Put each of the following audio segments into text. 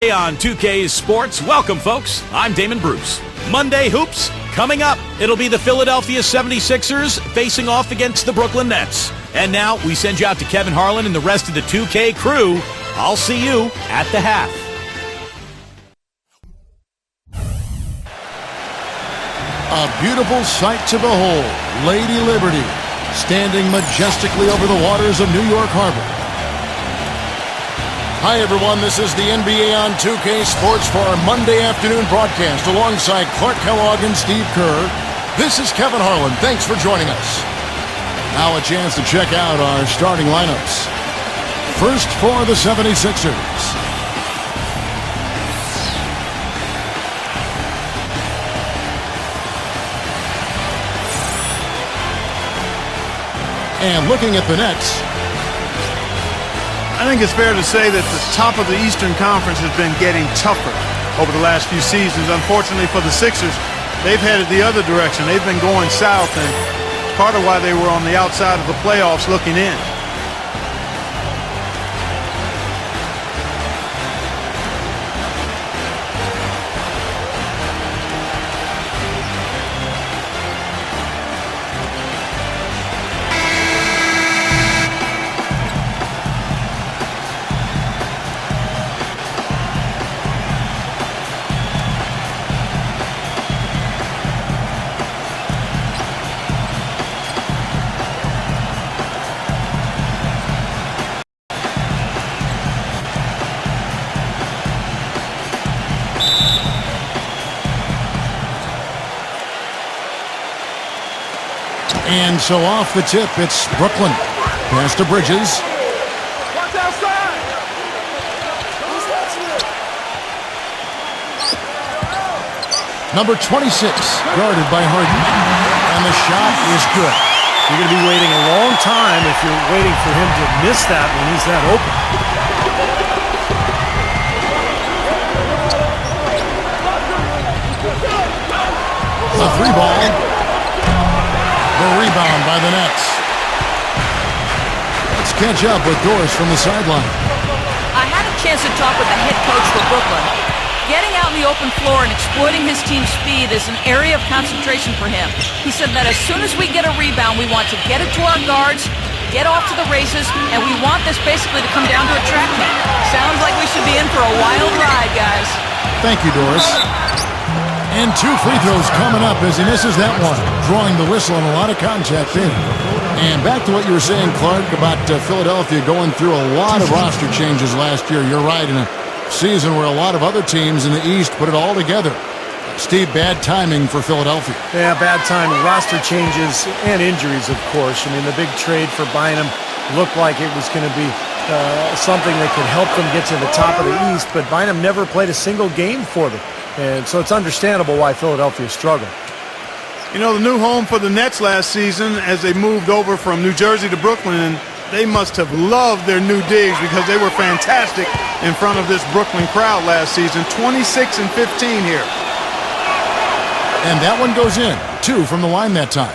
On 2K Sports, welcome folks. I'm Damon Bruce. Monday Hoops coming up. It'll be the Philadelphia 76ers facing off against the Brooklyn Nets. And now we send you out to Kevin Harlan and the rest of the 2K crew. I'll see you at the half. A beautiful sight to behold. Lady Liberty standing majestically over the waters of New York Harbor. Hi, everyone. This is the NBA on 2K Sports for our Monday afternoon broadcast alongside Clark Kellogg and Steve Kerr. This is Kevin Harlan. Thanks for joining us. Now a chance to check out our starting lineups. First for the 76ers. And looking at the Nets, I think it's fair to say that the top of the Eastern Conference has been getting tougher over the last few seasons. Unfortunately for the Sixers, they've headed the other direction. They've been going south, and part of why they were on the outside of the playoffs looking in. and so off the tip, it's Brooklyn. Pass to Bridges. Number 26, guarded by Harden. And the shot is good. You're going to be waiting a long time if you're waiting for him to miss that when he's that open. The three ball. The rebound by the Nets. Let's catch up with Doris from the sideline. I had a chance to talk with the head coach for Brooklyn. Getting out in the open floor and exploiting his team's speed is an area of concentration for him. He said that as soon as we get a rebound, we want to get it to our guards, get off to the races, and we want this basically to come down to a track meet. Sounds like we should be in for a wild ride, guys. Thank you, Doris. And two free throws coming up as he misses that one, drawing the whistle and a lot of contact there. And back to what you were saying, Clark, about Philadelphia going through a lot of roster changes last year. You're right, in a season where a lot of other teams in the East put it all together. Steve, bad timing for Philadelphia. Yeah, bad timing. Roster changes and injuries, of course. I mean, the big trade for Bynum looked like it was going to be something that could help them get to the top of the East, but Bynum never played a single game for them. And so it's understandable why Philadelphia struggled. You know, the new home for the Nets last season as they moved over from New Jersey to Brooklyn, they must have loved their new digs because they were fantastic in front of this Brooklyn crowd last season. 26 and 15 here. And that one goes in. 2 from the line that time.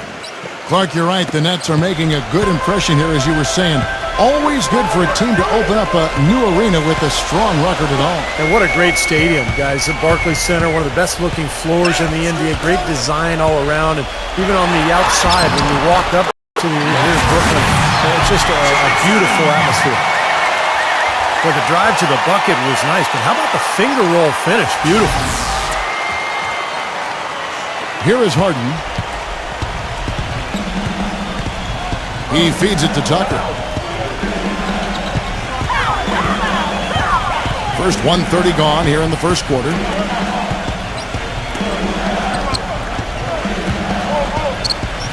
Clark, you're right. The Nets are making a good impression here, as you were saying. Always good for a team to open up a new arena with a strong record at all. And what a great stadium, guys. The Barclays Center, one of the best-looking floors in the NBA. Great design all around. And even on the outside, when you walk up to here's Brooklyn, it's just a beautiful atmosphere. Well, the drive to the bucket was nice, but how about the finger roll finish? Beautiful. Here is Harden. He feeds it to Tucker. First 1:30 gone here in the first quarter.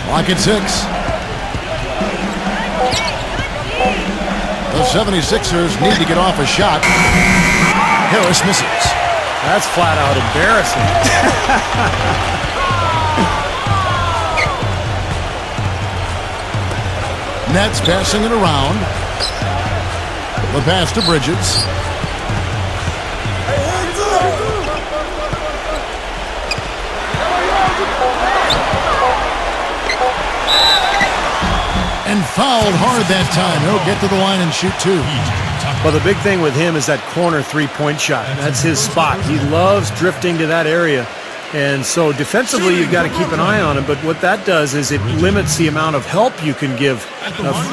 Clock at 6. The 76ers need to get off a shot. Harris misses. That's flat out embarrassing. Nets passing it around. The pass to Bridges. And fouled hard that time. He'll get to the line and shoot two. Well, the big thing with him is that corner three-point shot. That's his spot. He loves drifting to that area. And so defensively, you've got to keep an eye on him. But what that does is it limits the amount of help you can give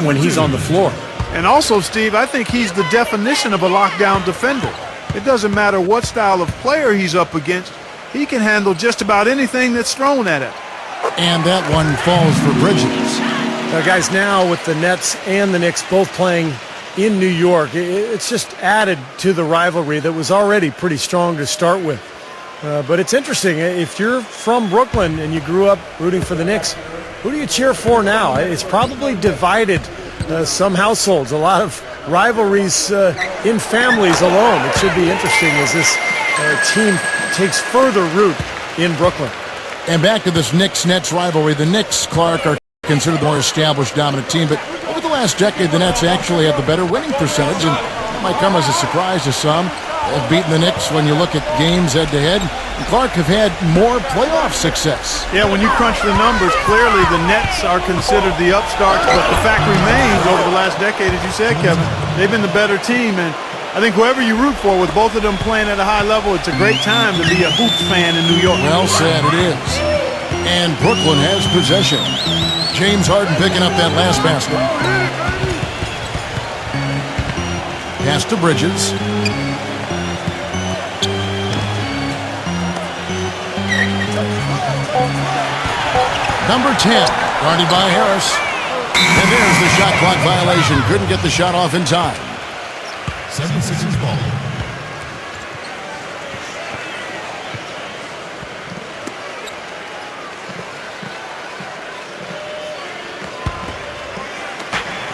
when he's on the floor. And also, Steve, I think he's the definition of a lockdown defender. It doesn't matter what style of player he's up against. He can handle just about anything that's thrown at him. And that one falls for Bridges. Now, guys, now with the Nets and the Knicks both playing in New York, it's just added to the rivalry that was already pretty strong to start with. But it's interesting. If you're from Brooklyn and you grew up rooting for the Knicks, who do you cheer for now? It's probably divided some households, a lot of rivalries in families alone. It should be interesting as this team takes further root in Brooklyn. And back to this Knicks-Nets rivalry. The Knicks, Clark, are considered the more established, dominant team, but over the last decade, the Nets actually have the better winning percentage, and it might come as a surprise to some. They've beaten the Knicks when you look at games head-to-head. And Clark have had more playoff success. Yeah, when you crunch the numbers, clearly the Nets are considered the upstarts, but the fact remains over the last decade, as you said, Kevin, they've been the better team. And I think whoever you root for, with both of them playing at a high level, it's a great time to be a Hoops fan in New York. Well said, it is. And Brooklyn has possession. James Harden picking up that last basket. Pass to Bridges. Number 10, guarded by Harris. And there's the shot clock violation. Couldn't get the shot off in time. 76ers ball.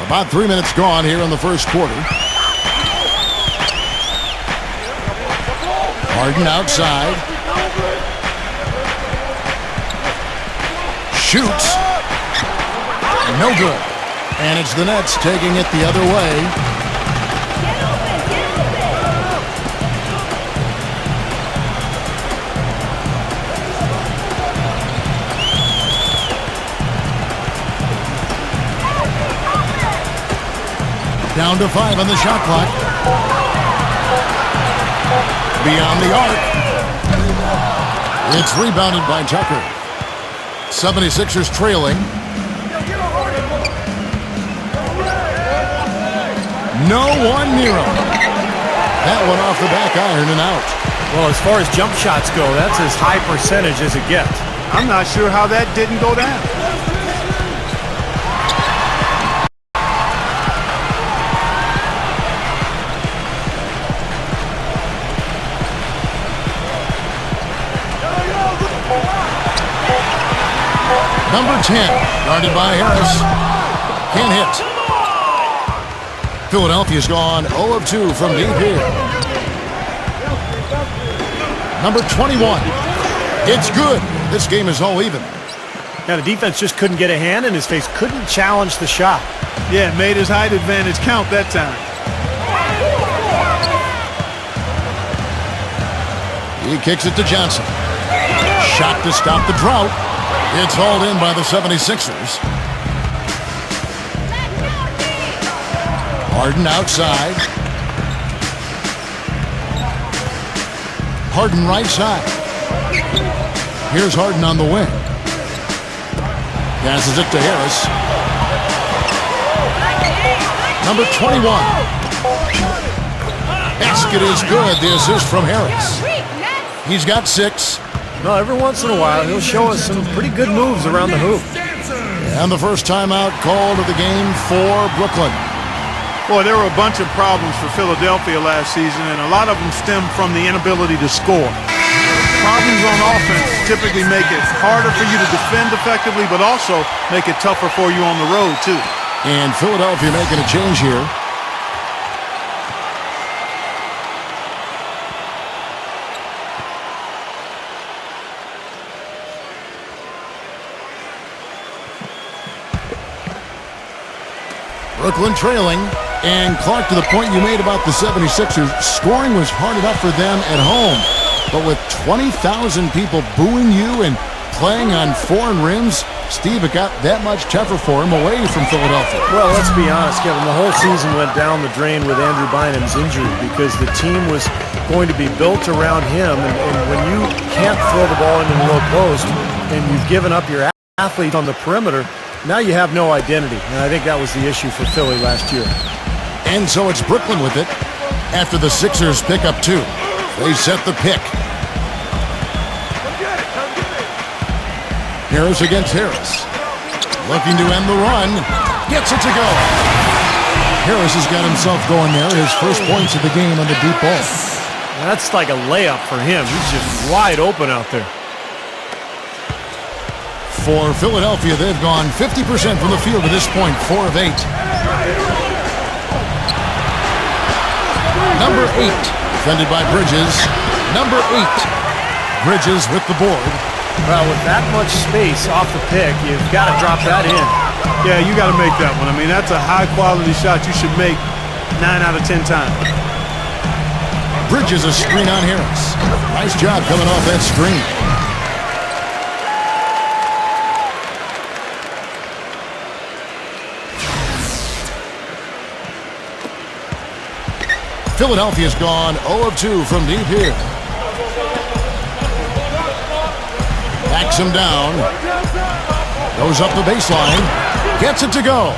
About 3 minutes gone here in the first quarter. Harden outside. Shoots. No good. And it's the Nets taking it the other way. Down to 5 on the shot clock. Beyond the arc. It's rebounded by Tucker. 76ers trailing. No one near him. That one off the back iron and out. Well, as far as jump shots go, that's as high percentage as it gets. I'm not sure how that didn't go down. Number 10, guarded by Harris. Can't hit. Philadelphia's gone 0 of 2 from deep here. Number 21. It's good. This game is all even. Now, the defense just couldn't get a hand in his face, couldn't challenge the shot. Yeah, made his height advantage count that time. He kicks it to Johnson. Shot to stop the drought. It's hauled in by the 76ers. Harden outside. Harden right side. Here's Harden on the wing. Passes it to Harris. Number 21. Basket is good. The assist from Harris. He's got 6. Well, every once in a while, he'll show us some pretty good moves around the hoop. And the first timeout called of the game for Brooklyn. Boy, there were a bunch of problems for Philadelphia last season, and a lot of them stemmed from the inability to score. Problems on offense typically make it harder for you to defend effectively, but also make it tougher for you on the road, too. And Philadelphia making a change here. Brooklyn trailing, and Clark, to the point you made about the 76ers, scoring was hard enough for them at home. But with 20,000 people booing you and playing on foreign rims, Steve, it got that much tougher for him away from Philadelphia. Well, let's be honest, Kevin. The whole season went down the drain with Andrew Bynum's injury because the team was going to be built around him. And when you can't throw the ball into the low post and you've given up your athlete on the perimeter, now you have no identity. And I think that was the issue for Philly last year. And so it's Brooklyn with it after the Sixers pick up 2. They set the pick. Harris against Harris. Looking to end the run. Gets it to go. Harris has got himself going there. His first points of the game on the deep ball. That's like a layup for him. He's just wide open out there. For Philadelphia, they've gone 50% from the field at this point, 4 of 8. Number 8, defended by Bridges. Number 8, Bridges with the board. Well, with that much space off the pick, you've got to drop that in. Yeah, you got to make that one. I mean, that's a high-quality shot you should make 9 out of 10 times. Bridges a screen on Harris. Nice job coming off that screen. Philadelphia's gone 0 of 2 from deep here. Backs him down. Goes up the baseline. Gets it to go.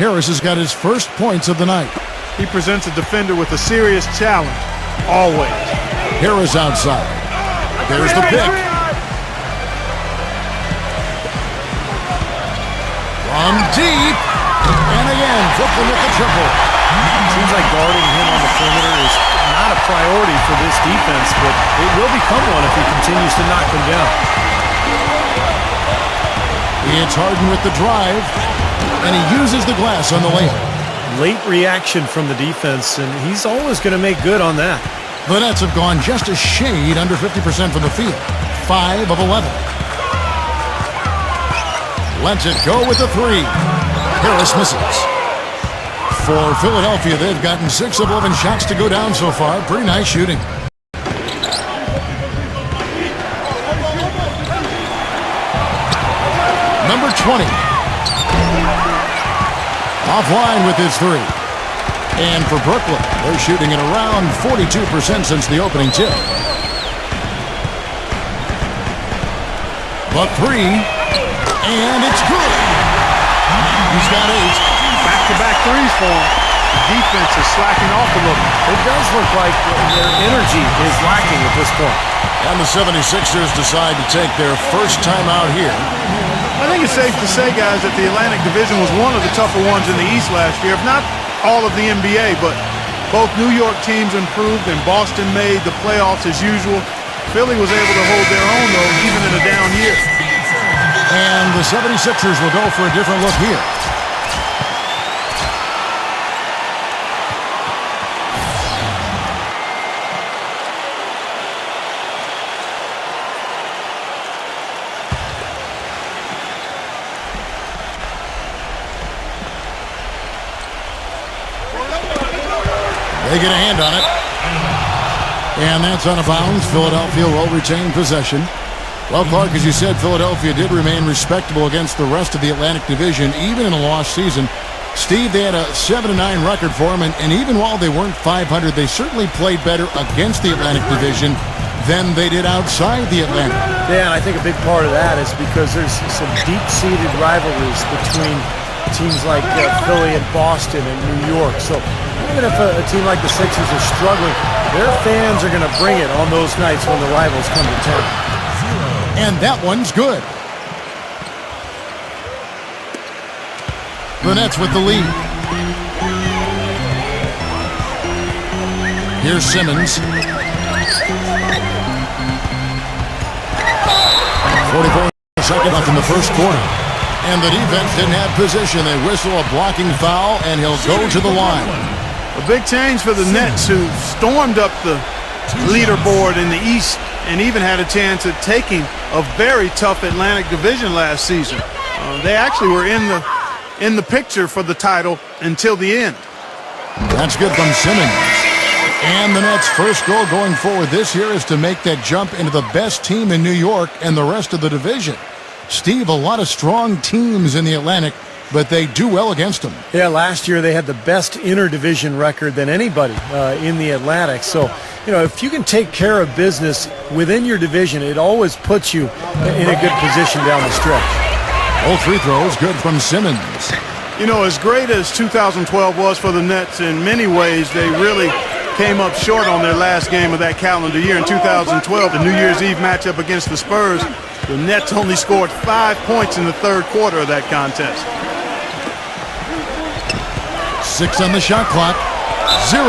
Harris has got his first points of the night. He presents a defender with a serious challenge, always. Harris outside. There's the pick. From deep. And again, Brooklyn with the triple. Seems like guarding him on the perimeter is not a priority for this defense, but it will become one if he continues to knock them down. It's Harden with the drive, and he uses the glass on the layup. Late reaction from the defense, and he's always going to make good on that. The Nets have gone just a shade under 50% from the field, 5 of 11. Lets it go with the 3. Harris misses. For Philadelphia, they've gotten 6 of 11 shots to go down so far. Pretty nice shooting. Number 20. Offline with his 3. And for Brooklyn, they're shooting at around 42% since the opening tip. The 3. And it's good. He's got 8. Back-to-back threes for him. The defense is slacking off a little. It does look like their energy is lacking at this point. And the 76ers decide to take their first time out here. I think it's safe to say, guys, that the Atlantic Division was one of the tougher ones in the East last year, if not all of the NBA, but both New York teams improved and Boston made the playoffs as usual. Philly was able to hold their own, though, even in a down year. And the 76ers will go for a different look here. They get a hand on it. And that's out of bounds. Philadelphia will retain possession. Well, Clark, as you said, Philadelphia did remain respectable against the rest of the Atlantic Division, even in a lost season. Steve, they had a 7-9 record for them, and even while they weren't 500, they certainly played better against the Atlantic Division than they did outside the Atlantic. Yeah, and I think a big part of that is because there's some deep-seated rivalries between teams like Philly and Boston and New York. So even if a team like the Sixers is struggling, their fans are going to bring it on those nights when the rivals come to town. And that one's good. The Nets with the lead. Here's Simmons. 44 seconds left in the first quarter. And the defense didn't have position. They whistle a blocking foul, and he'll go to the line. A big change for the Nets, who stormed up the leaderboard in the East and even had a chance at taking a very tough Atlantic Division last season. They actually were in the picture for the title until the end. That's good from Simmons. And the Nets' first goal going forward this year is to make that jump into the best team in New York and the rest of the division. Steve, a lot of strong teams in the Atlantic, but they do well against them. Yeah, last year they had the best interdivision record than anybody in the Atlantic. So, if you can take care of business within your division, it always puts you in a good position down the stretch. Both free throws good from Simmons. As great as 2012 was for the Nets, in many ways they really came up short on their last game of that calendar year. In 2012, the New Year's Eve matchup against the Spurs, the Nets only scored 5 points in the third quarter of that contest. 6 on the shot clock. 0.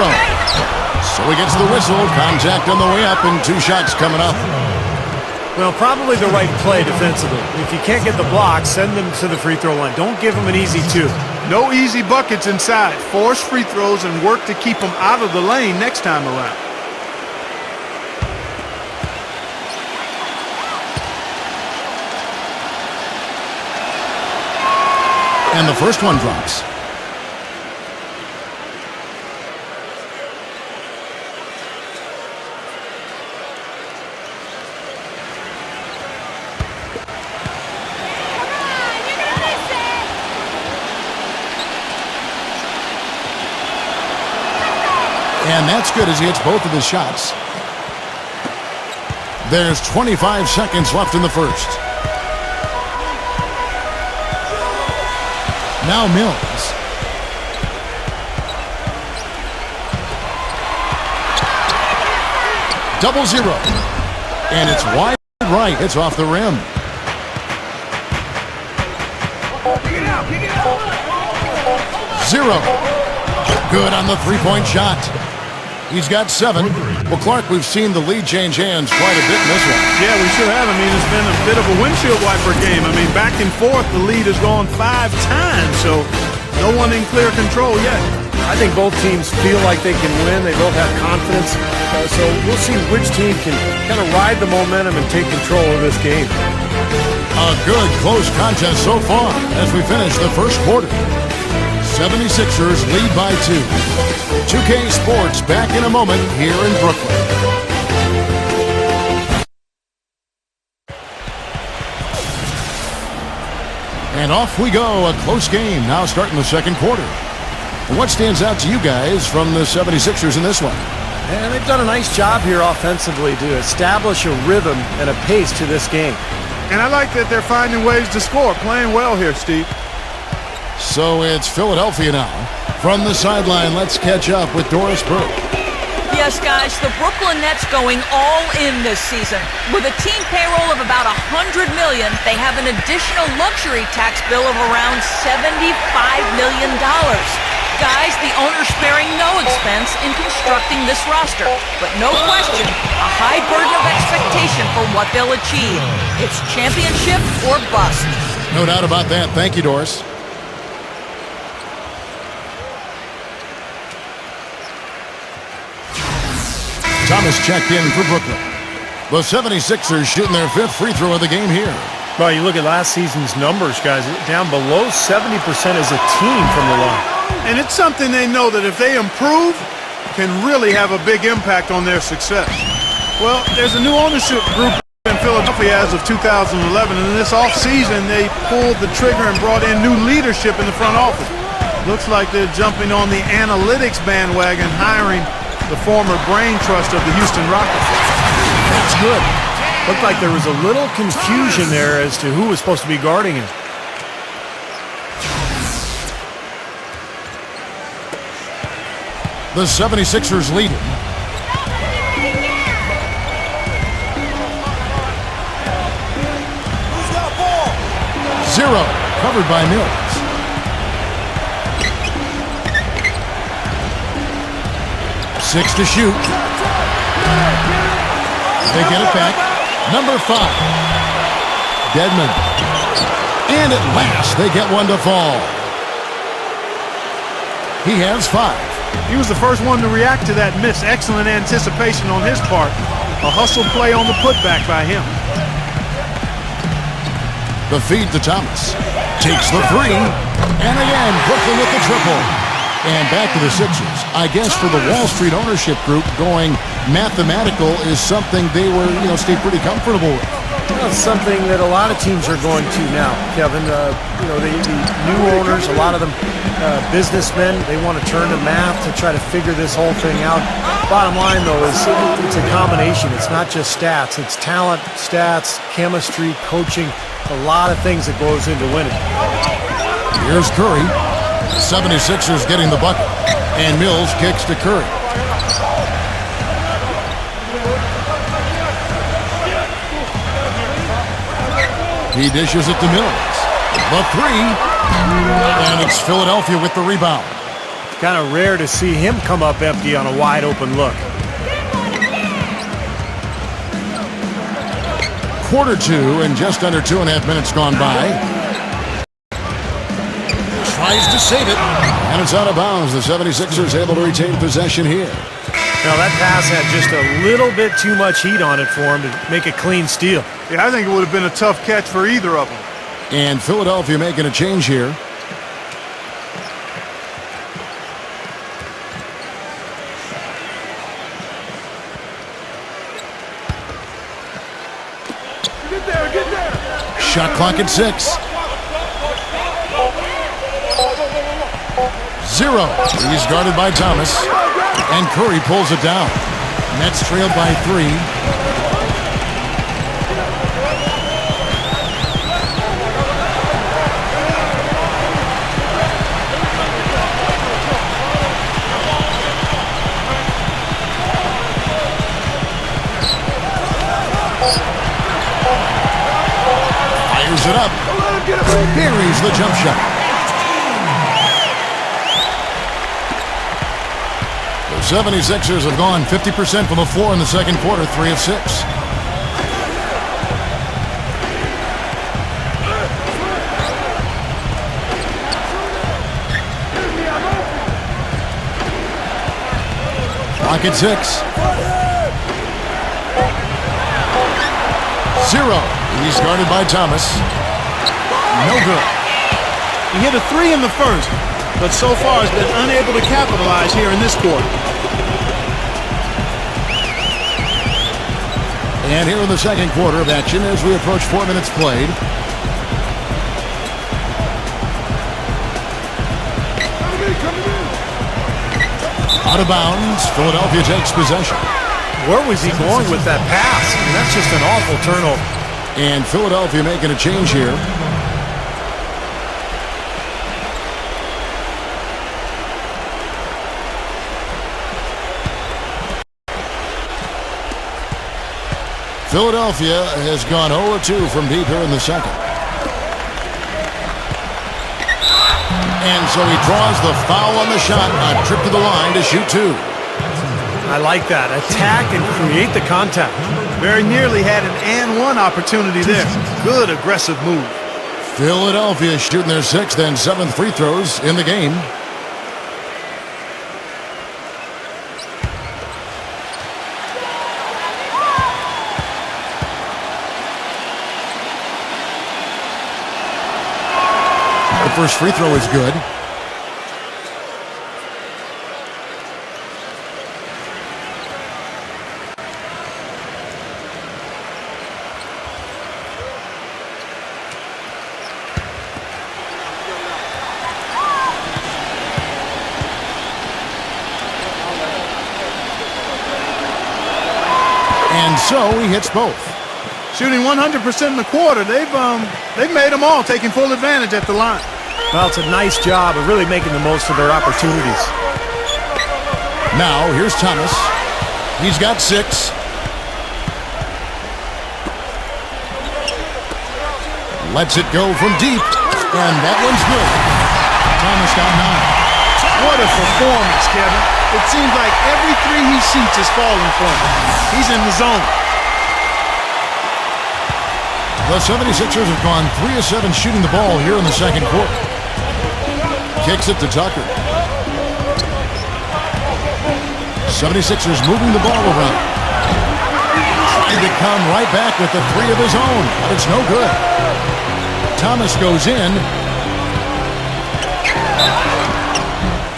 So he gets the whistle. Contact on the way up and 2 shots coming up. Well, probably the right play defensively. If you can't get the block, send them to the free throw line. Don't give them an easy 2. No easy buckets inside. Force free throws and work to keep them out of the lane next time around. And the first one drops. And that's good as he hits both of his shots. There's 25 seconds left in the first. Now Mills. Double 0. And it's wide right. It's off the rim. Zero. Good on the three-point shot. He's got 7. Well, Clark, we've seen the lead change hands quite a bit in this one. Yeah, we sure have. It's been a bit of a windshield wiper game. Back and forth, the lead has gone 5 times, so no one in clear control yet. I think both teams feel like they can win. They both have confidence. So we'll see which team can kind of ride the momentum and take control of this game. A good close contest so far as we finish the first quarter. 76ers lead by 2. 2K Sports back in a moment here in Brooklyn. And off we go. A close game now starting the second quarter. And what stands out to you guys from the 76ers in this one? And they've done a nice job here offensively to establish a rhythm and a pace to this game. And I like that they're finding ways to score. Playing well here, Steve. So it's Philadelphia now. From the sideline, let's catch up with Doris Burke. Yes, guys, the Brooklyn Nets going all in this season. With a team payroll of about $100 million, they have an additional luxury tax bill of around $75 million. Guys, the owner's sparing no expense in constructing this roster. But no question, a high burden of expectation for what they'll achieve. It's championship or bust. No doubt about that. Thank you, Doris. Thomas checked in for Brooklyn. The 76ers shooting their 5th free throw of the game here. Well, you look at last season's numbers, guys, down below 70% as a team from the line. And it's something they know that if they improve, can really have a big impact on their success. Well, there's a new ownership group in Philadelphia as of 2011, and in this offseason, they pulled the trigger and brought in new leadership in the front office. Looks like they're jumping on the analytics bandwagon, hiring the former brain trust of the Houston Rockets. That's good. Looked like there was a little confusion there as to who was supposed to be guarding him. The 76ers lead. 0. Covered by Mills. Six to shoot. They get it back. Number 5. Dedmon. And at last, they get one to fall. He has 5. He was the first one to react to that miss. Excellent anticipation on his part. A hustle play on the putback by him. The feed to Thomas. Takes the 3. And again, Brooklyn with the triple. And back to the Sixers. I guess for the Wall Street ownership group, going mathematical is something they were, stay pretty comfortable with. Well, it's something that a lot of teams are going to now, Kevin. The new owners, a lot of them businessmen, they want to turn to math to try to figure this whole thing out. Bottom line, though, is it's a combination. It's not just stats. It's talent, stats, chemistry, coaching, a lot of things that goes into winning. Here's Curry. The 76ers getting the bucket. And Mills kicks to Curry. He dishes it to Mills. The three. And it's Philadelphia with the rebound. Kind of rare to see him come up empty on a wide open look. Quarter two and just under 2.5 minutes gone by. Tries to save it. And it's out of bounds. The 76ers able to retain possession here. Now that pass had just a little bit too much heat on it for him to make a clean steal. Yeah, I think it would have been a tough catch for either of them. And Philadelphia making a change here. Get there. Shot clock at 6. 0. He's guarded by Thomas. And Curry pulls it down. Nets trailed by 3. Fires it up. Buries the jump shot. The 76ers have gone 50% from the floor in the second quarter, 3 of 6. Clock at 6. 0. He's guarded by Thomas. No good. He hit a 3 in the first, but so far has been unable to capitalize here in this quarter. And here in the second quarter of action as we approach 4 minutes played. Out of bounds. Philadelphia takes possession. Where was he going with that pass? I mean, that's just an awful turnover. And Philadelphia making a change here. Philadelphia has gone 0-2 from deep here in the second. And so he draws the foul on the shot. A trip to the line to shoot 2. I like that. Attack and create the contact. Very nearly had an and one opportunity there. Good aggressive move. Philadelphia shooting their 6th and 7th free throws in the game. The first free throw is good. And so he hits both. Shooting 100% in the quarter. They've made them all, taking full advantage at the line. Well, it's a nice job of really making the most of their opportunities. Now, here's Thomas. He's got 6. Lets it go from deep. And that one's good. Thomas got 9. What a performance, Kevin. It seems like every 3 he shoots is falling for him. He's in the zone. The 76ers have gone 3 of 7 shooting the ball here in the second quarter. Kicks it to Tucker. 76ers moving the ball around. Trying to come right back with the 3 of his own. But it's no good. Thomas goes in.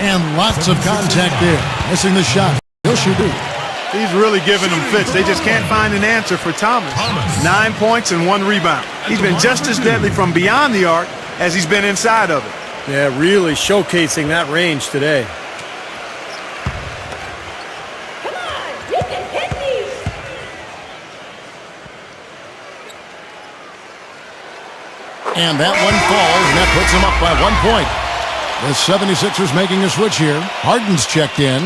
And lots of contact there. Missing the shot. He'll shoot it. He's really giving them fits. They just can't find an answer for Thomas. 9 points and 1 rebound. He's been just as deadly from beyond the arc as he's been inside of it. Yeah, really showcasing that range today. Come on, you can hit these. And that one falls, and that puts them up by 1 point. The 76ers making a switch here. Harden's checked in.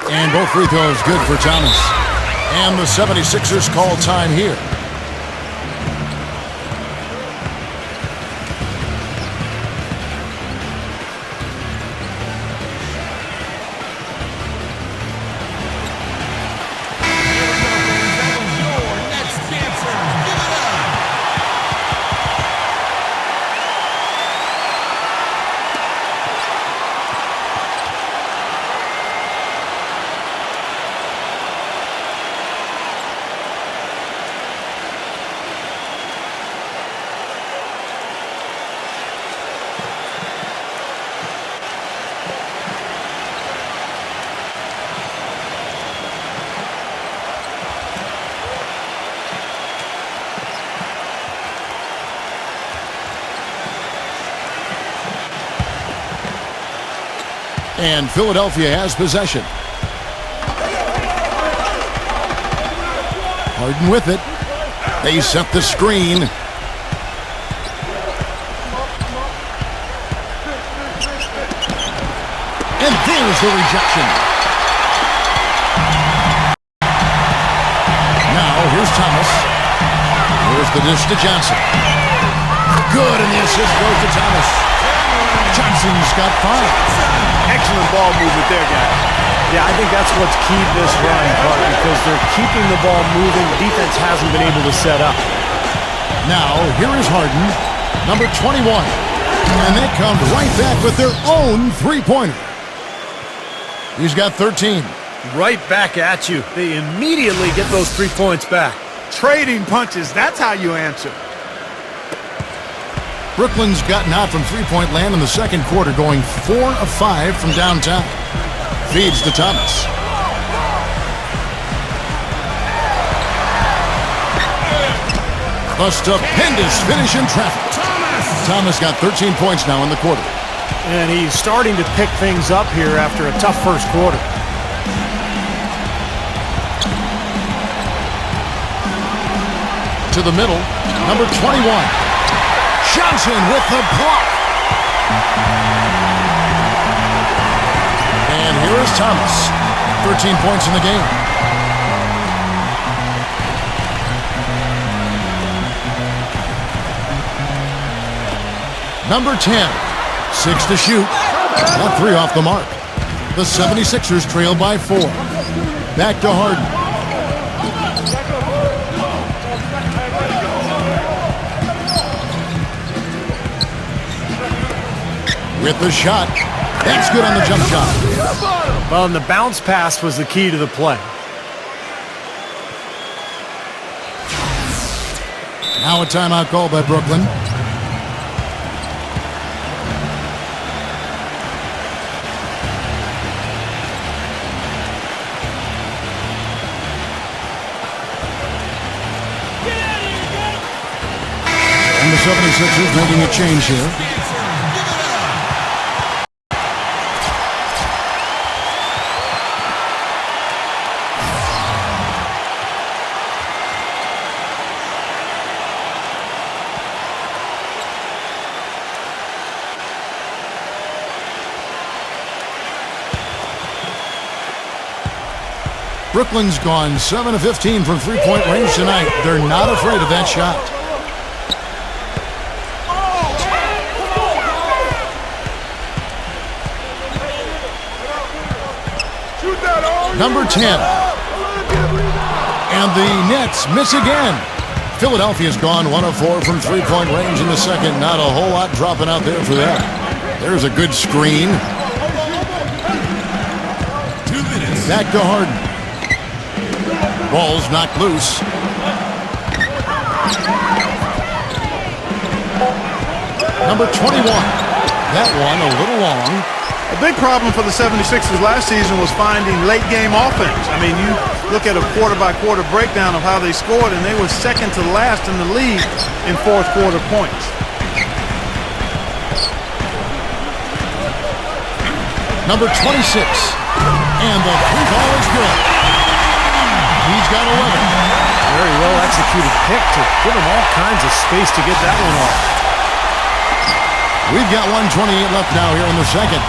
And both free throws good for Thomas. And the 76ers call time here. And Philadelphia has possession. Harden with it. They set the screen. And there's the rejection. Now here's Thomas. Here's the dish to Johnson. Good, and the assist goes to Thomas. Johnson's got 5. Excellent ball movement there, guys. Yeah, I think that's what's keyed this run, Clark, because they're keeping the ball moving. The defense hasn't been able to set up. Now, here is Harden, number 21. And they come right back with their own three-pointer. He's got 13. Right back at you. They immediately get those 3 points back. Trading punches, that's how you answer. Brooklyn's gotten out from three-point land in the second quarter, going 4 of 5 from downtown. Feeds to Thomas. A stupendous finish in traffic. Thomas got 13 points now in the quarter. And he's starting to pick things up here after a tough first quarter. To the middle, number 21. Johnson with the block. And here is Thomas. 13 points in the game. Number 10. 6 to shoot. Got 3 off the mark. The 76ers trail by 4. Back to Harden. With the shot. That's good on the jump shot. Well, and the bounce pass was the key to the play. Now a timeout call by Brooklyn. And the 76ers making a change here. Brooklyn's gone 7 of 15 from three-point range tonight. They're not afraid of that shot. Number 10. And the Nets miss again. Philadelphia's gone 1 of 4 from three-point range in the second. Not a whole lot dropping out there for them. There's a good screen. Back to Harden. Ball's knocked loose. Number 21. That one a little long. A big problem for the 76ers last season was finding late-game offense. I mean, you look at a quarter-by-quarter breakdown of how they scored, and they were second to last in the league in fourth-quarter points. Number 26. And the free ball is good. He's got 11. Very well executed pick to give him all kinds of space to get that one off. We've got 1:28 left now here in the second.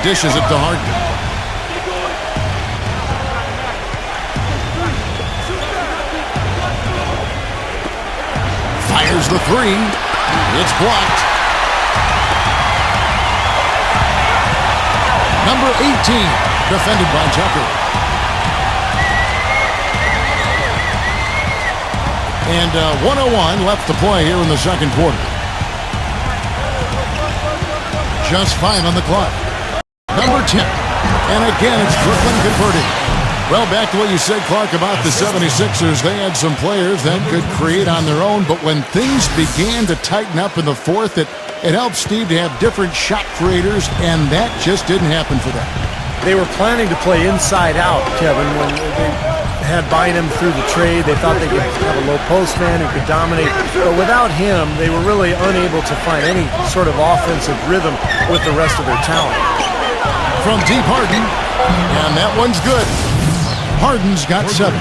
Dishes it to Harden. Fires the three. It's blocked. Number 18, defended by Tucker. And 1:01 left to play here in the second quarter. Just 5 on the clock. Number 10. And again, it's Brooklyn converting. Well, back to what you said, Clark, about the 76ers. They had some players that could create on their own, but when things began to tighten up in the fourth, it helped Steve to have different shot creators, and that just didn't happen for them. They were planning to play inside out, Kevin, when they had Bynum through the trade. They thought they could have a low post man who could dominate. But without him, they were really unable to find any sort of offensive rhythm with the rest of their talent. From deep Harden, and that one's good. Harden's got 7.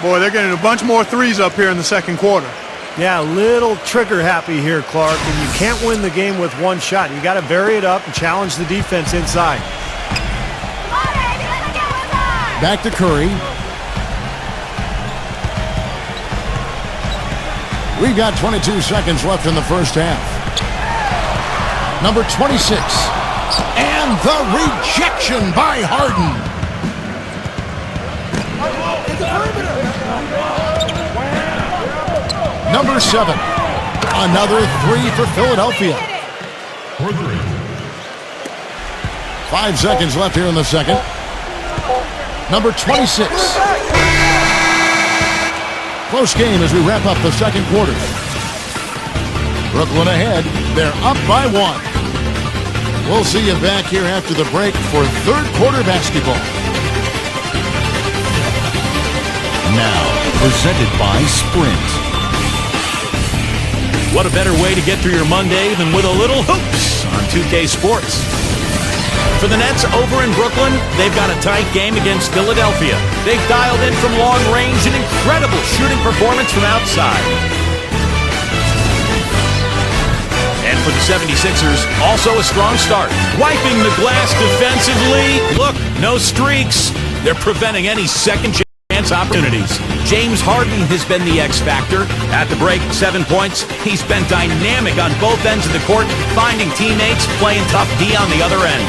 Boy, they're getting a bunch more threes up here in the second quarter. Yeah, a little trigger happy here, Clark, and you can't win the game with one shot. You got to vary it up and challenge the defense inside. Back to Curry. We've got 22 seconds left in the first half. Number 26. And the rejection by Harden. Number 7. Another 3 for Philadelphia. 5 seconds left here in the second. Number 26. Close game as we wrap up the second quarter. Brooklyn ahead. They're up by 1. We'll see you back here after the break for third quarter basketball. Now, presented by Sprint. What a better way to get through your Monday than with a little hoops on 2K Sports. For the Nets over in Brooklyn, they've got a tight game against Philadelphia. They've dialed in from long range an incredible shooting performance from outside. And for the 76ers, also a strong start. Wiping the glass defensively. Look, no streaks. They're preventing any second chance opportunities. James Harden has been the X factor. At the break, 7 points. He's been dynamic on both ends of the court, finding teammates, playing tough D on the other end.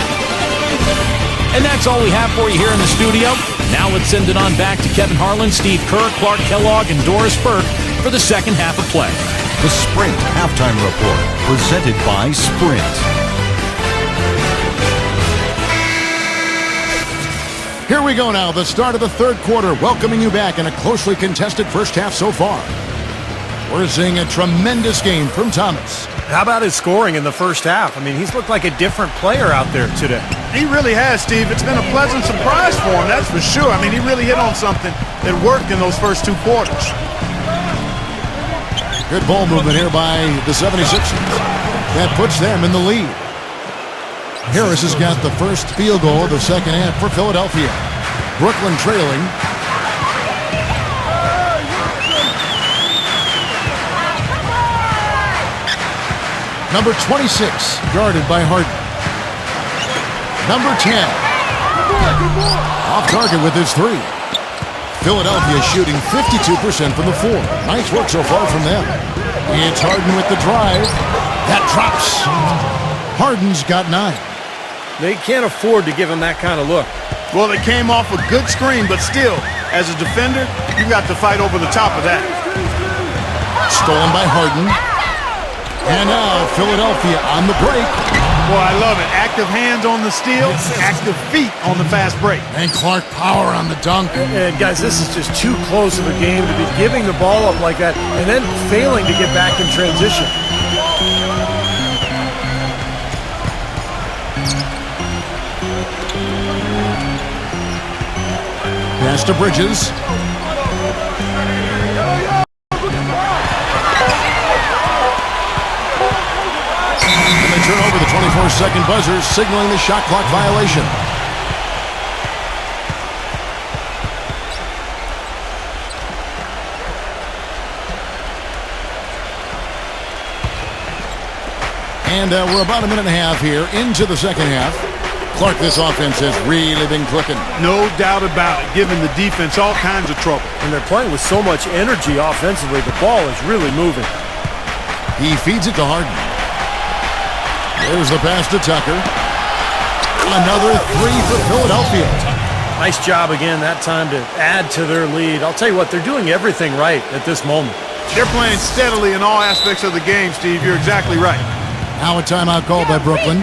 And that's all we have for you here in the studio. Now let's send it on back to Kevin Harlan, Steve Kerr, Clark Kellogg, and Doris Burke for the second half of play. The Sprint Halftime Report, presented by Sprint. Here we go now, the start of the third quarter, welcoming you back in a closely contested first half so far. We're seeing a tremendous game from Thomas. How about his scoring in the first half? I mean, he's looked like a different player out there today. He really has, Steve. It's been a pleasant surprise for him, that's for sure. I mean, he really hit on something that worked in those first 2 quarters. Good ball movement here by the 76ers. That puts them in the lead. Harris has got the first field goal of the second half for Philadelphia. Brooklyn trailing. Number 26, guarded by Harden. Number 10. Off target with his 3. Philadelphia shooting 52% from the 4. Nice work so far from them. It's Harden with the drive. That drops. Harden's got 9. They can't afford to give him that kind of look. Well, it came off a good screen, but still, as a defender, you got to fight over the top of that. Stolen by Harden. And now Philadelphia on the break. Boy, I love it. Active hands on the steal, active feet on the fast break. And Clark power on the dunk. And guys, this is just too close of a game to be giving the ball up like that and then failing to get back in transition. Pass to Bridges. And they turn over the 24-second buzzer, signaling the shot clock violation. And we're about a minute and a half here into the second half. Clark, this offense has really been clicking. No doubt about it, giving the defense all kinds of trouble. And they're playing with so much energy offensively. The ball is really moving. He feeds it to Harden. There's the pass to Tucker. Another three for Philadelphia. Nice job again that time to add to their lead. I'll tell you what, they're doing everything right at this moment. They're playing steadily in all aspects of the game, Steve. You're exactly right. Now a timeout called by Brooklyn.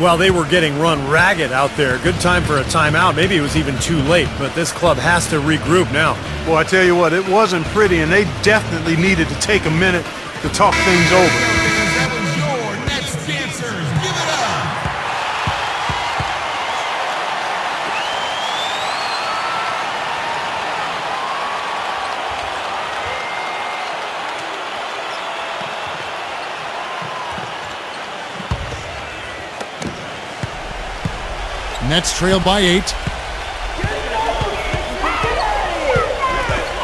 Well, they were getting run ragged out there. Good time for a timeout. Maybe it was even too late, but this club has to regroup now. Well, I tell you what, it wasn't pretty, and they definitely needed to take a minute to talk things over. Nets trail by 8.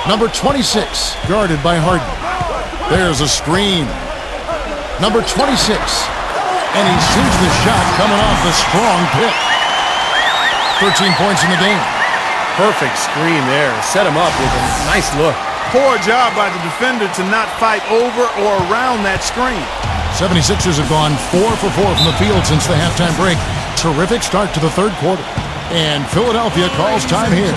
Number 26, guarded by Harden. There's a screen. Number 26, and he sees the shot coming off the strong pick. 13 points in the game. Perfect screen there. Set him up with a nice look. Poor job by the defender to not fight over or around that screen. 76ers have gone 4 for 4 from the field since the halftime break. Terrific start to the third quarter. And Philadelphia calls time here.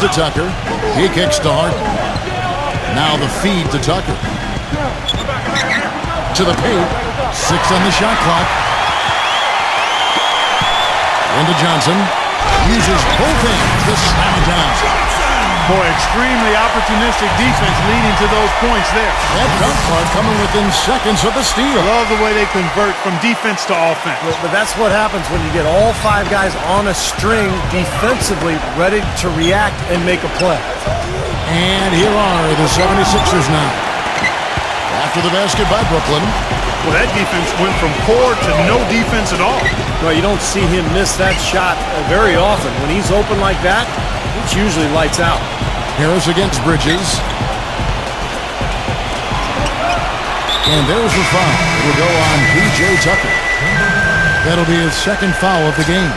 To Tucker. He kicks to Harden. Now the feed to Tucker. To the paint. 6 on the shot clock. Into Johnson. Uses both hands to slam it down. Boy, extremely opportunistic defense leading to those points there. That dunk card coming within seconds of the steal. Love the way they convert from defense to offense. But that's what happens when you get all 5 guys on a string defensively ready to react and make a play. And here are the 76ers now. After the basket by Brooklyn. Well, that defense went from poor to no defense at all. Well, you don't see him miss that shot very often. When he's open like that, it's usually lights out. Harris against Bridges. And there's the foul. It'll go on P.J. Tucker. That'll be his second foul of the game.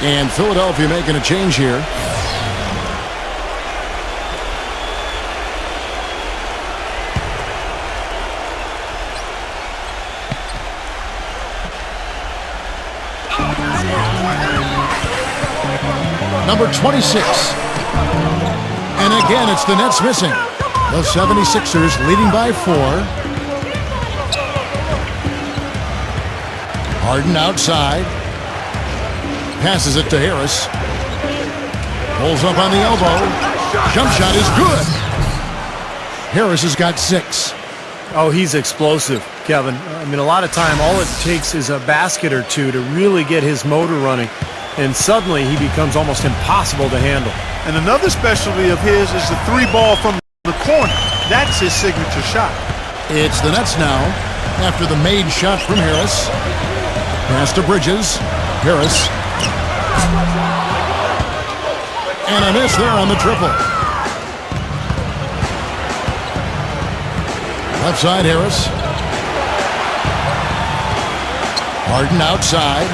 And Philadelphia making a change here. Number 26. And again, it's the Nets missing. The 76ers leading by 4. Harden outside. Passes it to Harris. Pulls up on the elbow. Jump shot is good. Harris has got 6. Oh, he's explosive, Kevin. I mean, a lot of time, all it takes is a basket or two to really get his motor running. And suddenly he becomes almost impossible to handle. And another specialty of his is the 3 ball from the corner. That's his signature shot. It's the Nets now after the made shot from Harris. Pass to Bridges. Harris. And a miss there on the triple. Left side, Harris. Harden outside.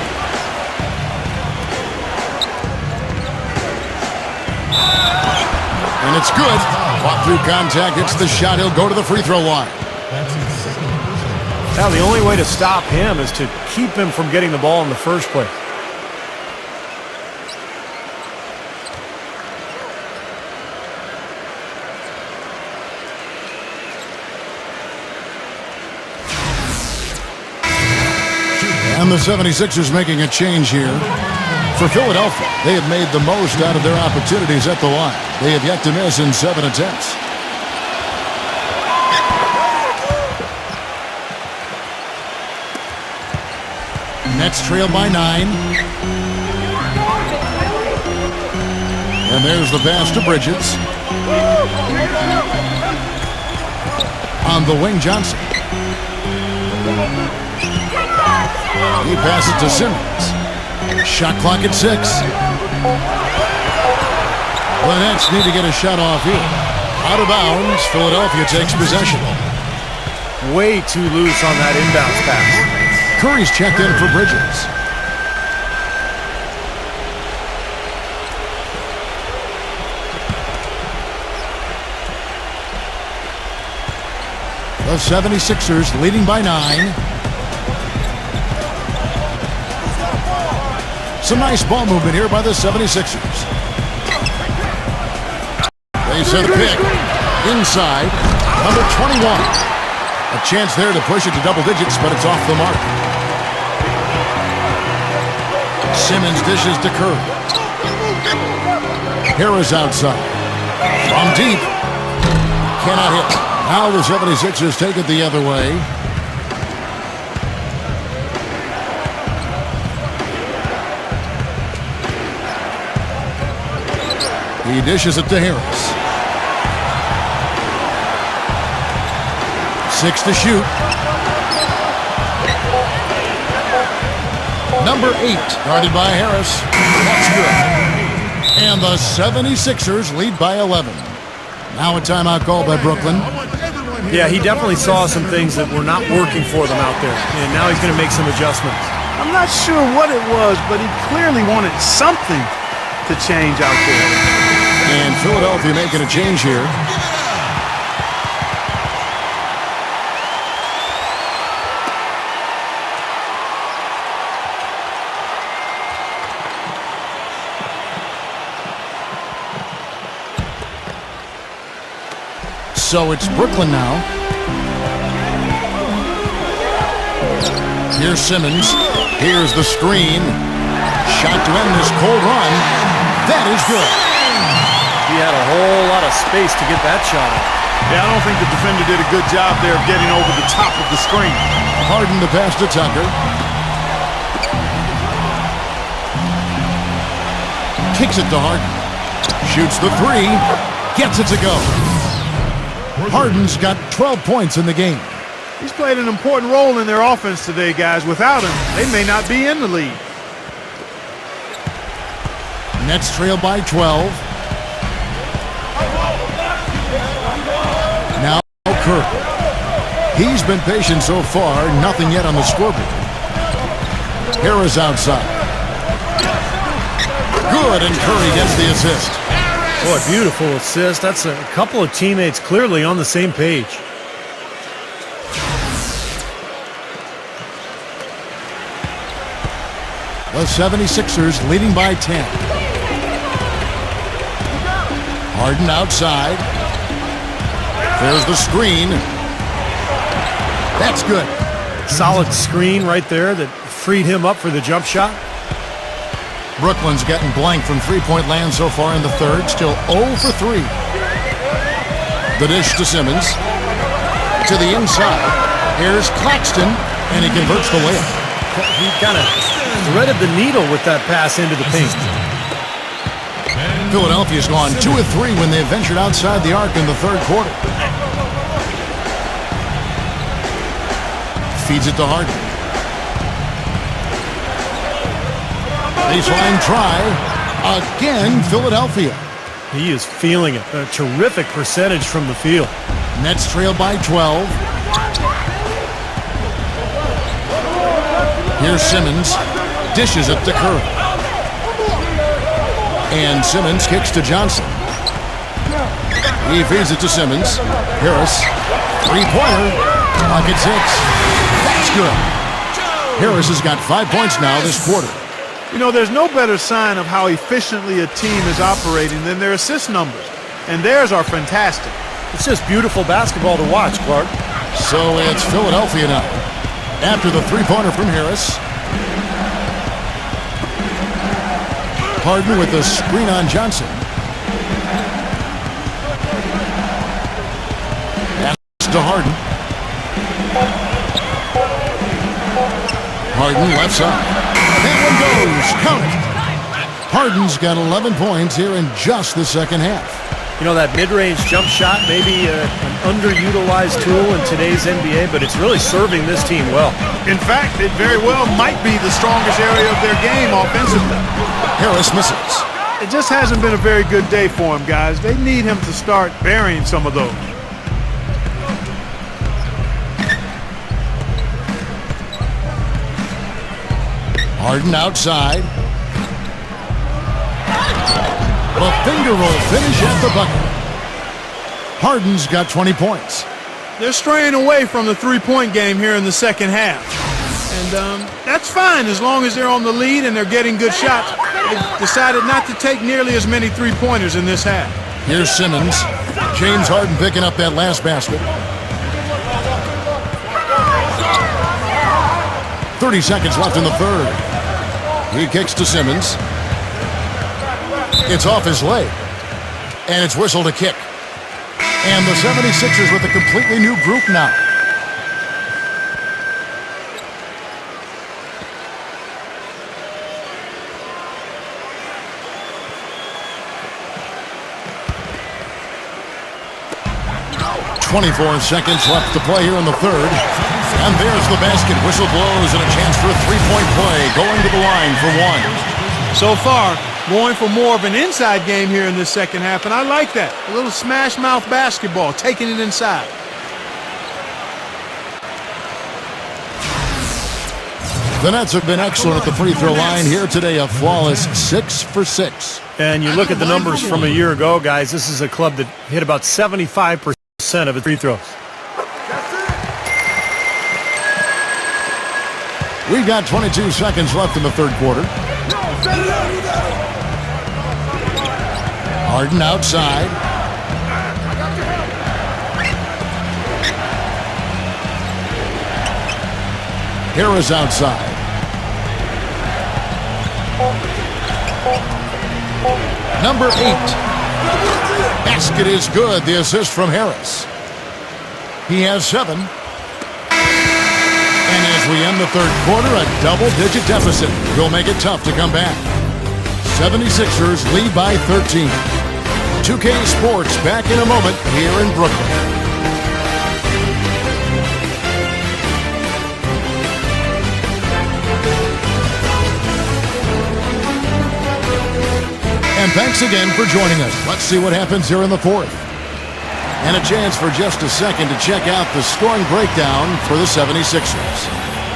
And it's good. Fought through contact. It's the shot. He'll go to the free throw line. Now, the only way to stop him is to keep him from getting the ball in the first place. And the 76ers making a change here. For Philadelphia, they have made the most out of their opportunities at the line. They have yet to miss in 7 attempts. Nets trail by 9. And there's the pass to Bridges. On the wing, Johnson. He passes to Simmons. Shot clock at 6. The Nets need to get a shot off here. Out of bounds, Philadelphia takes possession. Way too loose on that inbounds pass. Curry's checked in for Bridges. The 76ers leading by 9. Some nice ball movement here by the 76ers. They set a pick. Inside. Number 21. A chance there to push it to double digits, but it's off the mark. Simmons dishes to Curry. Harris outside. From deep. Cannot hit. Now the 76ers take it the other way. He dishes it to Harris. 6 to shoot. Number 8, guarded by Harris. That's good. And the 76ers lead by 11. Now a timeout call by Brooklyn. Yeah, he definitely saw some things that were not working for them out there. And now he's going to make some adjustments. I'm not sure what it was, but he clearly wanted something to change out there. And Philadelphia making a change here. So it's Brooklyn now. Here's Simmons. Here's the screen. Shot to end this cold run. That is good. He had a whole lot of space to get that shot up. Yeah, I don't think the defender did a good job there of getting over the top of the screen. Harden the pass to Tucker. Kicks it to Harden. Shoots the 3. Gets it to go. Harden's got 12 points in the game. He's played an important role in their offense today, guys. Without him, they may not be in the lead. Nets trail by 12. Now Curry. He's been patient so far. Nothing yet on the scoreboard. Harris outside. Good, and Curry gets the assist. Boy, beautiful assist. That's a couple of teammates clearly on the same page. The 76ers leading by 10. Harden outside. There's the screen. That's good. Solid screen right there that freed him up for the jump shot. Brooklyn's getting blank from three-point land so far in the third. Still 0 for 3. The dish to Simmons. To the inside. Here's Claxton, and he converts the layup. He kind of threaded the needle with that pass into the paint. Philadelphia's gone 2 of 3 when they ventured outside the arc in the third quarter. Feeds it to Harden. Baseline try. Again, Philadelphia. He is feeling it. A terrific percentage from the field. Nets trail by 12. Here's Simmons. Dishes it to Curry. And Simmons kicks to Johnson. He feeds it to Simmons. Harris. Three-pointer. Pocket six. That's good. Harris has got 5 points now this quarter. You know, there's no better sign of how efficiently a team is operating than their assist numbers. And theirs are fantastic. It's just beautiful basketball to watch, Clark. So it's Philadelphia now. After the three-pointer from Harris. Harden with the screen on Johnson. Pass to Harden. Harden left side. That one goes. Count it. Harden's got 11 points here in just the second half. You know, that mid-range jump shot may be an underutilized tool in today's NBA, but it's really serving this team well. In fact, it very well might be the strongest area of their game offensively. Harris misses. It just hasn't been a very good day for him, guys. They need him to start burying some of those. Harden outside. The finger roll finish at the bucket. Harden's got 20 points. They're straying away from the three-point game here in the second half. And that's fine as long as they're on the lead and they're getting good shots. They've decided not to take nearly as many three-pointers in this half. Here's Simmons. James Harden picking up that last basket. 30 seconds left in the third. He kicks to Simmons. It's off his leg. And it's whistled a kick. And the 76ers with a completely new group now. .24 seconds left to play here in the third. And there's the basket. Whistle blows and a chance for a three-point play. Going to the line for one. So far, going for more of an inside game here in this second half, and I like that. A little smash-mouth basketball, taking it inside. The Nets have been excellent at the free throw line here today. A flawless 6 for 6. And you look at the numbers from a year ago, guys. This is a club that hit about 75% of its free throws. We've got 22 seconds left in the third quarter. Harden outside. Harris outside. Number 8. Basket is good. The assist from Harris. He has 7. And as we end the third quarter, a double-digit deficit will make it tough to come back. 76ers lead by 13. 2K Sports back in a moment here in Brooklyn. And thanks again for joining us. Let's see what happens here in the fourth. And a chance for just a second to check out the scoring breakdown for the 76ers.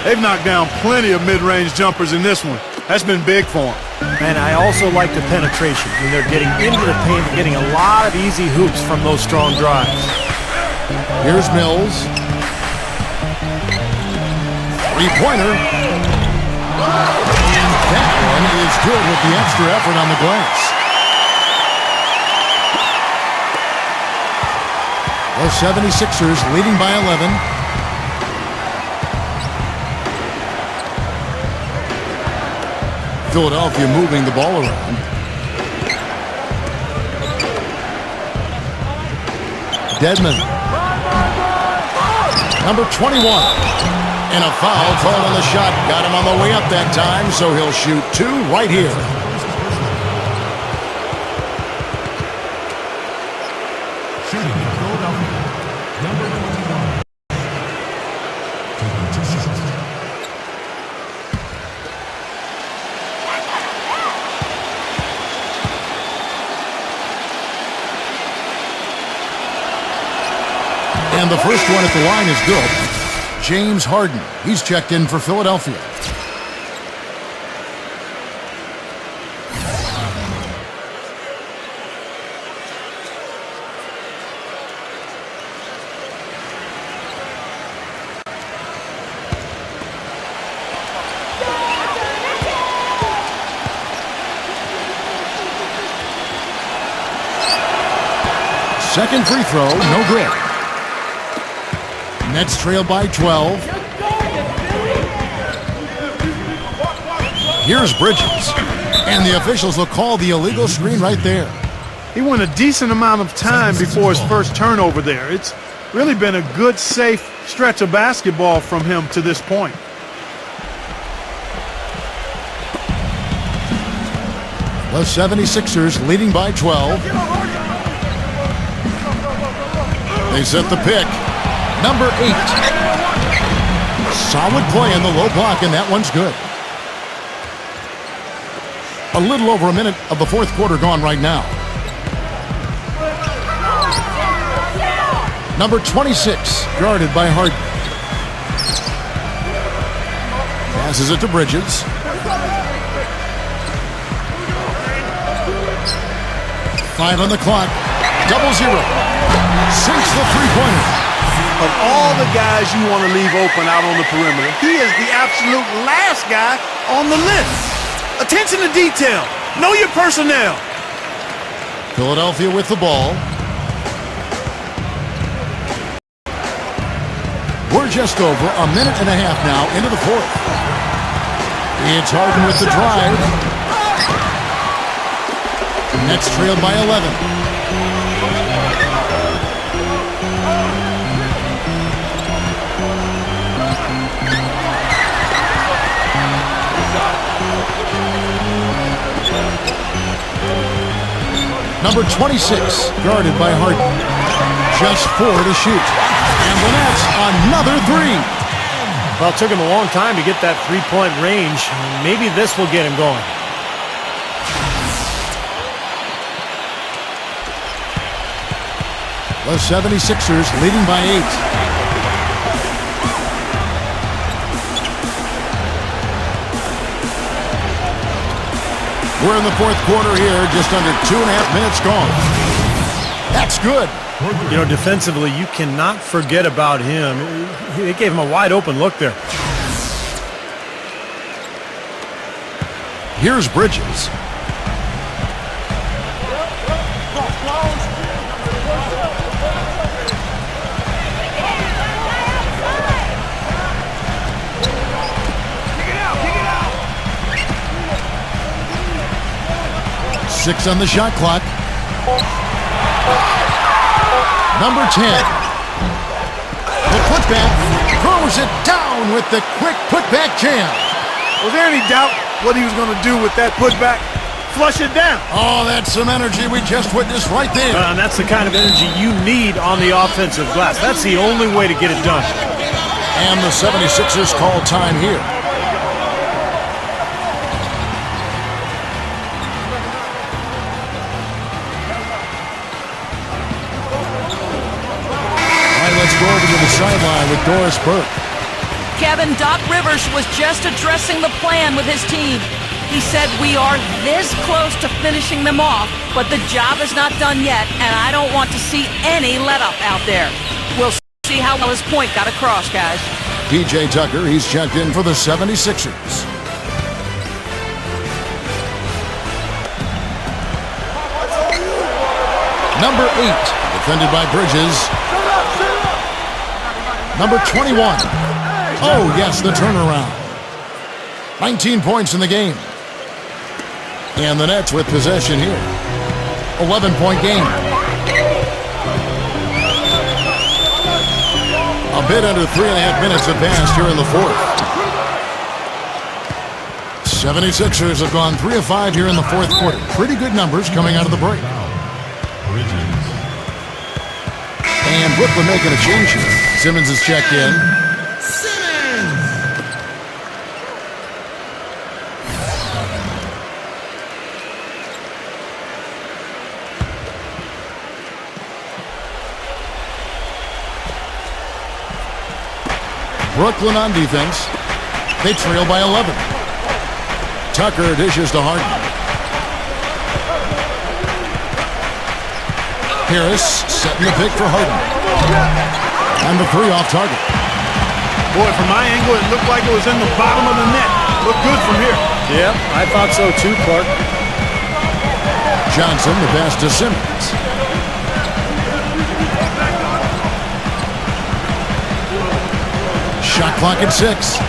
They've knocked down plenty of mid-range jumpers in this one. That's been big for them. And I also like the penetration. When they're getting into the paint, getting a lot of easy hoops from those strong drives. Here's Mills. Three-pointer. And that one is good with the extra effort on the glass. The 76ers leading by 11. Philadelphia moving the ball around. Dedmon. Number 21. And a foul call on the shot. Got him on the way up that time, so he'll shoot 2 right here. Shooting in Philadelphia, number 21. Taking 2 shots. And the first one at the line is good. James Harden. He's checked in for Philadelphia. Second free throw, no good. Nets trail by 12. Here's Bridges. And the officials will call the illegal screen right there. He went a decent amount of time before his first turnover there. It's really been a good, safe stretch of basketball from him to this point. The 76ers leading by 12. They set the pick. Number 8. Solid play in the low block, and that one's good. A little over a minute of the fourth quarter gone right now. Number 26, guarded by Harden. Passes it to Bridges. Five on the clock. 0-0. Sinks the three-pointer. Of all the guys you want to leave open out on the perimeter, he is the absolute last guy on the list. Attention to detail. Know your personnel. Philadelphia with the ball. We're just over a minute and a half now into the fourth. It's Harden with the drive. Nets trailed by 11. Number 26, guarded by Harden. Just 4 to shoot. And the Nets, another 3. Well, it took him a long time to get that three-point range. Maybe this will get him going. The 76ers leading by 8. We're in the fourth quarter here, just under 2.5 minutes gone. That's good. You know, defensively, you cannot forget about him. It gave him a wide open look there. Here's Bridges. Six on the shot clock. Number 10. The putback throws it down with the quick putback jam. Was there any doubt what he was going to do with that putback? Flush it down. Oh, that's some energy we just witnessed right there. And that's the kind of energy you need on the offensive glass. That's the only way to get it done. And the 76ers call time here. Let's go over to the sideline with Doris Burke. Kevin, Doc Rivers was just addressing the plan with his team. He said, we are this close to finishing them off, but the job is not done yet, and I don't want to see any let-up out there. We'll see how well his point got across, guys. PJ Tucker, he's checked in for the 76ers. Number 8, defended by Bridges. Number 21. Oh, yes, the turnaround. 19 points in the game. And the Nets with possession here. 11-point game. A bit under 3.5 minutes have passed here in the fourth. 76ers have gone 3 of 5 here in the fourth quarter. Pretty good numbers coming out of the break. And Brooklyn making a change here. Simmons is checked in. Brooklyn on defense. They trail by 11. Tucker dishes to Harden. Harris setting the pick for Harden. And the three off target. Boy, from my angle, it looked like it was in the bottom of the net. Looked good from here. Yeah, I thought so too, Clark. Johnson, the pass to Simmons. Shot clock at 6.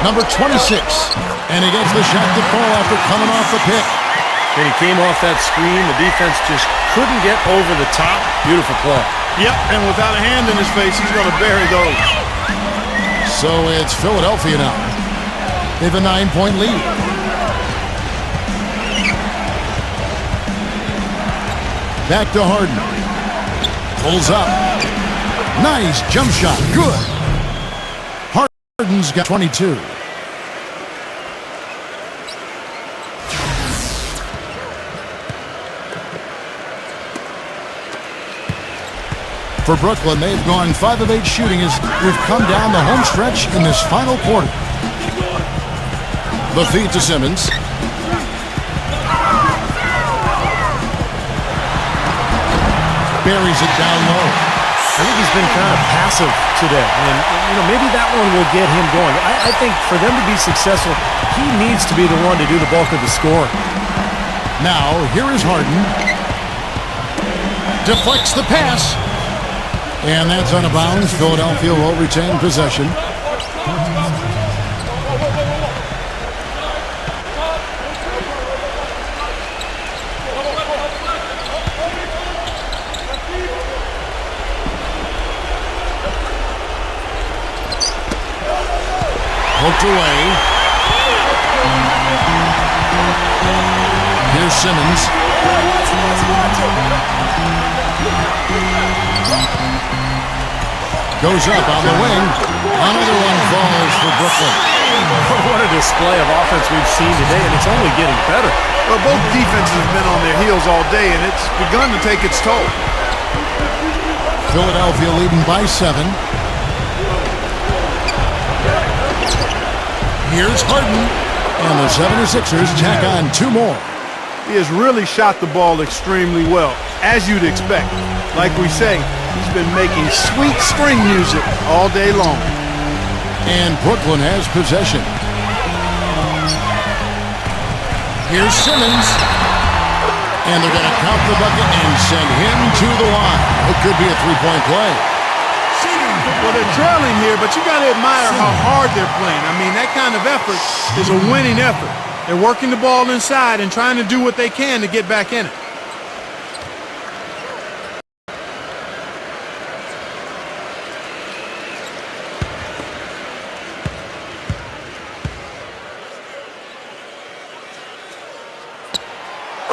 Number 26. And he gets the shot to fall after coming off the pick. When he came off that screen, the defense just couldn't get over the top. Beautiful play. Yep, and without a hand in his face, he's going to bury those. So it's Philadelphia now. They have a 9-point lead. Back to Harden. Pulls up. Nice jump shot. Good. Harden's got 22. For Brooklyn, they've gone 5 of 8 shooting as we've come down the home stretch in this final quarter. The feed to Simmons. Buries it down low. I think he's been kind of passive today, and maybe that one will get him going. I think for them to be successful, he needs to be the one to do the bulk of the scoring. Now, here is Harden. Deflects the pass. And that's out of bounds. Philadelphia will retain possession. Poked away. Here's Simmons. Goes up on the wing. Another one falls for Brooklyn. What a display of offense we've seen today, and it's only getting better. Well, both defenses have been on their heels all day, and it's begun to take its toll. Philadelphia leading by 7. Here's Harden. And the 76ers tack on 2 more. He has really shot the ball extremely well, as you'd expect. Like we say, he's been making sweet string music all day long. And Brooklyn has possession. Here's Simmons. And they're going to count the bucket and send him to the line. It could be a 3-point play. Well, they're trailing here, but you got to admire how hard they're playing. I mean, that kind of effort is a winning effort. They're working the ball inside and trying to do what they can to get back in it.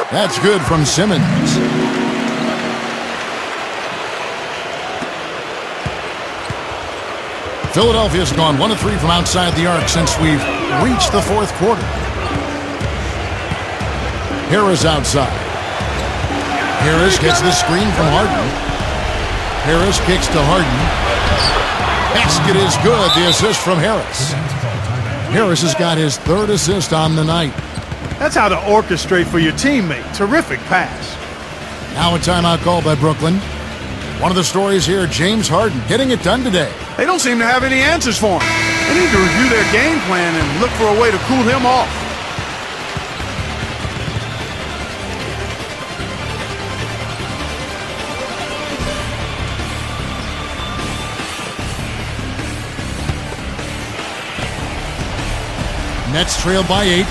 That's good from Simmons. Philadelphia's gone 1 of 3 from outside the arc since we've reached the 4th quarter. Harris outside. Harris gets the screen from Harden. Harris kicks to Harden. Basket is good. The assist from Harris. Harris has got his 3rd assist on the night. That's how to orchestrate for your teammate. Terrific pass. Now a timeout call by Brooklyn. One of the stories here, James Harden getting it done today. They don't seem to have any answers for him. They need to review their game plan and look for a way to cool him off. Nets trail by 8.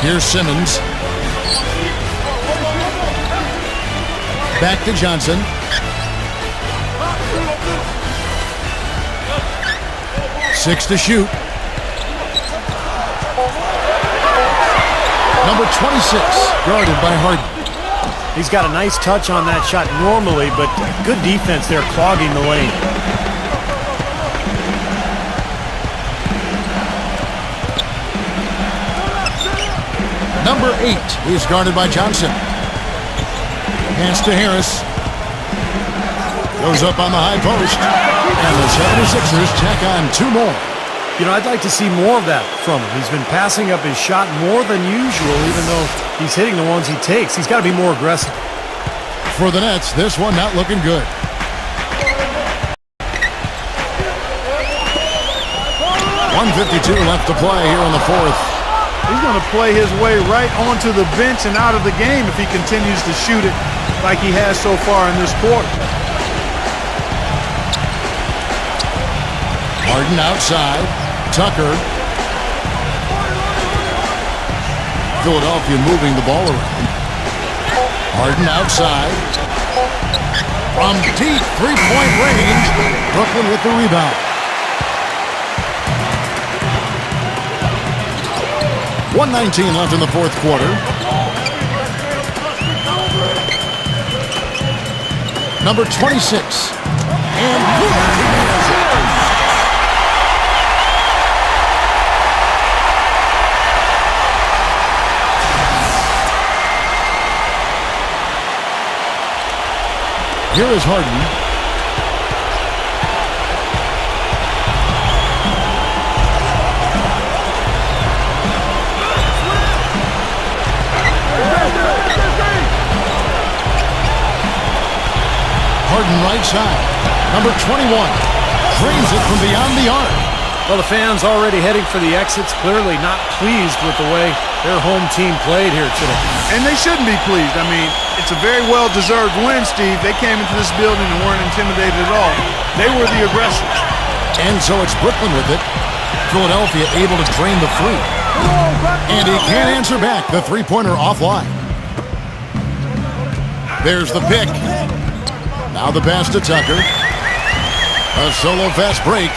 Here's Simmons. Back to Johnson. Six to shoot. Number 26, guarded by Harden. He's got a nice touch on that shot normally, but good defense there clogging the lane. Number 8 is guarded by Johnson. Pass to Harris. Goes up on the high post. And the 76ers tack on 2 more. You know, I'd like to see more of that from him. He's been passing up his shot more than usual, even though he's hitting the ones he takes. He's got to be more aggressive. For the Nets, this one not looking good. .152 left to play here in the fourth. He's going to play his way right onto the bench and out of the game if he continues to shoot it like he has so far in this quarter. Harden outside. Tucker. Philadelphia moving the ball around. Harden outside. From deep three-point range. Brooklyn with the rebound. 1:19 left in the fourth quarter. Number 26. And here is Harden. Harden right side. Number 21. Drains it from beyond the arc. Well, the fans already heading for the exits, clearly not pleased with the way their home team played here today. And they shouldn't be pleased. I mean, it's a very well-deserved win, Steve. They came into this building and weren't intimidated at all. They were the aggressors. And so it's Brooklyn with it. Philadelphia able to drain the three. And he can't answer back. The three-pointer offline. There's the pick. Now the pass to Tucker. A solo fast break.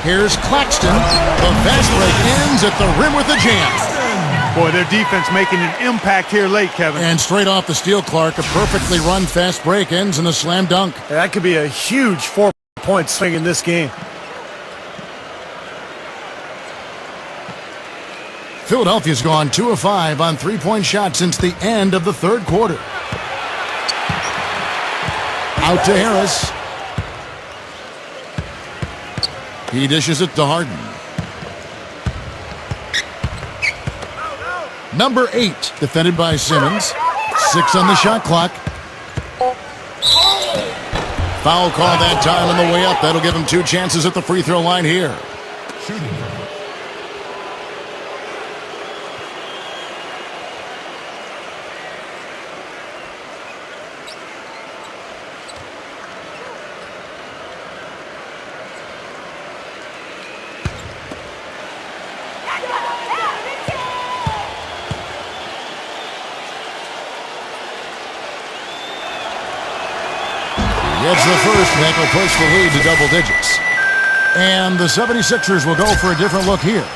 Here's Claxton. The fast break ends at the rim with a jam. Boy, their defense making an impact here late, Kevin. And straight off the steal, Clark, a perfectly run fast break ends in a slam dunk. That could be a huge 4-point swing in this game. Philadelphia's gone 2 of 5 on three-point shots since the end of the third quarter. Out to Harris. He dishes it to Harden. Number 8, defended by Simmons. 6 on the shot clock. Foul call that time on the way up. That'll give him 2 chances at the free throw line here. Gets the first, that will push the lead to double digits. And the 76ers will go for a different look here.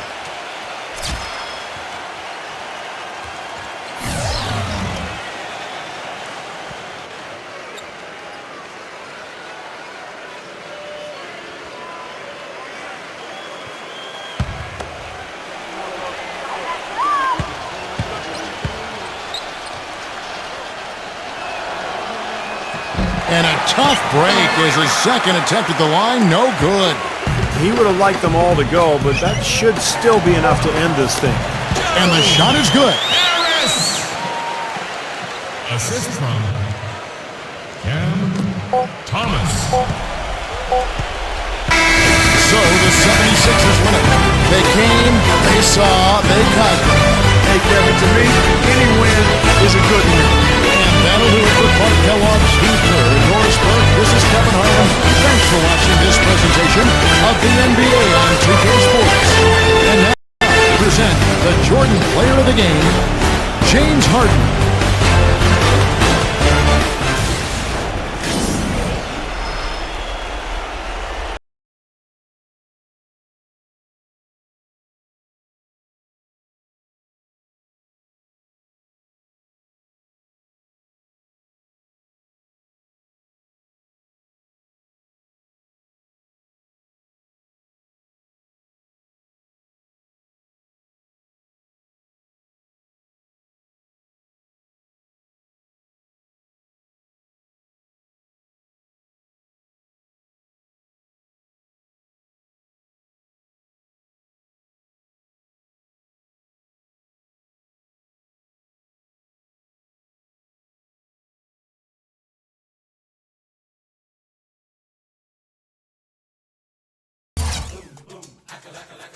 And a tough break is his second attempt at the line. No good. He would have liked them all to go, but that should still be enough to end this thing. And the shot is good. Harris! Assist from Cam Thomas. So the 76ers win it. They came, they saw, they conquered. Hey, Kevin, to me, any win is a good win. And that'll do it for Clark Kellogg, Steve Kerr, Doris Burke. This is Kevin Harlan. Thanks for watching this presentation of the NBA on 2K Sports. And now we present the Jordan Player of the Game, James Harden. Shakalaka,